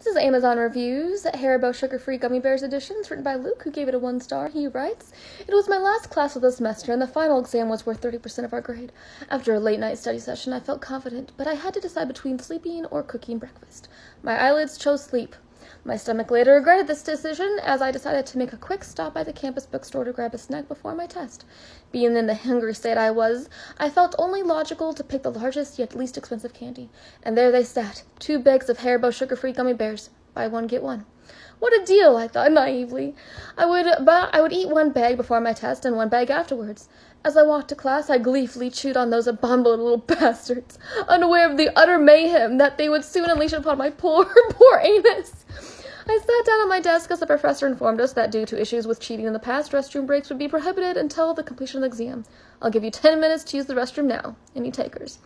This is Amazon Reviews, Haribo Sugar-Free Gummy Bears editions, written by Luke, who gave it a 1 star. He writes, "It was my last class of the semester, and the final exam was worth 30% of our grade. After a late-night study session, I felt confident, but I had to decide between sleeping or cooking breakfast. My eyelids chose sleep. My stomach later regretted this decision, as I decided to make a quick stop by the campus bookstore to grab a snack before my test. Being in the hungry state I was, I felt only logical to pick the largest yet least expensive candy. And there they sat, 2 bags of Haribo Sugar-Free Gummy Bears. Buy one, get one. What a deal, I thought naively. I would eat 1 bag before my test and 1 bag afterwards. As I walked to class, I gleefully chewed on those abominable little bastards, unaware of the utter mayhem that they would soon unleash upon my poor anus. I sat down at my desk as the professor informed us that due to issues with cheating in the past, restroom breaks would be prohibited until the completion of the exam. I'll give you 10 minutes to use the restroom now. Any takers?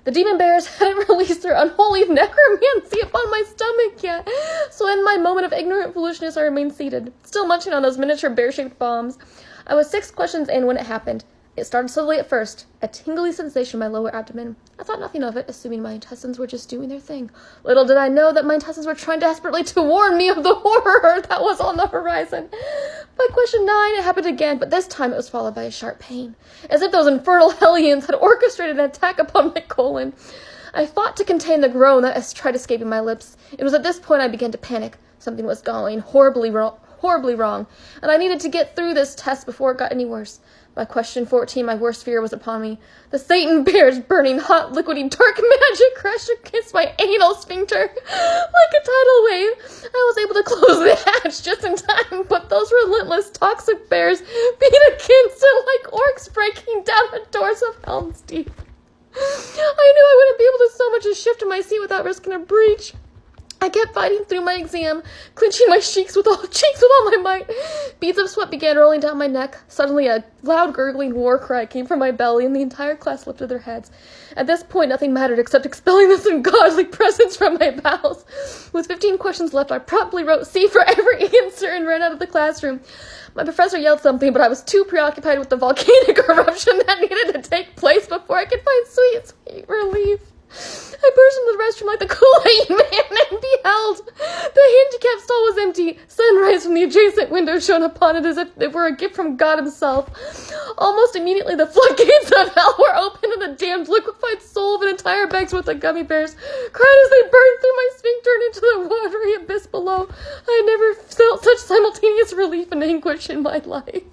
The demon bears hadn't released their unholy necromancy upon my stomach yet, so in my moment of ignorant foolishness I remained seated, still munching on those miniature bear-shaped bombs. I was 6 questions in when it happened. It started slowly at first, a tingly sensation in my lower abdomen. I thought nothing of it, assuming my intestines were just doing their thing. Little did I know that my intestines were trying desperately to warn me of the horror that was on the horizon. By question 9, it happened again, but this time it was followed by a sharp pain, as if those infernal hellions had orchestrated an attack upon my colon. I fought to contain the groan that tried escaping my lips. It was at this point I began to panic. Something was going horribly wrong, and I needed to get through this test before it got any worse. By question 14, my worst fear was upon me. The Satan bear's burning, hot, liquidy, dark magic crashed against my anal sphincter like a tidal wave. I was able to close the hatch just in time, but those relentless, toxic bears beat against it like orcs breaking down the doors of Helm's Deep. I knew I wouldn't be able to so much as shift in my seat without risking a breach. I kept fighting through my exam, clenching my cheeks with all my might. Beads of sweat began rolling down my neck. Suddenly, a loud gurgling war cry came from my belly, and the entire class lifted their heads. At this point, nothing mattered except expelling this ungodly presence from my bowels. With 15 questions left, I promptly wrote C for every answer and ran out of the classroom. My professor yelled something, but I was too preoccupied with the volcanic eruption that needed to take place before I could find sweet relief. I burst into the restroom like the Kool-Aid Man and beheld the handicap stall was empty. Sunrise from the adjacent window shone upon it as if it were a gift from God himself. Almost immediately, the floodgates of hell were opened and the damned liquefied soul of an entire bag's worth of gummy bears cried as they burned through my sphincter and into the watery abyss below. I had never felt such simultaneous relief and anguish in my life.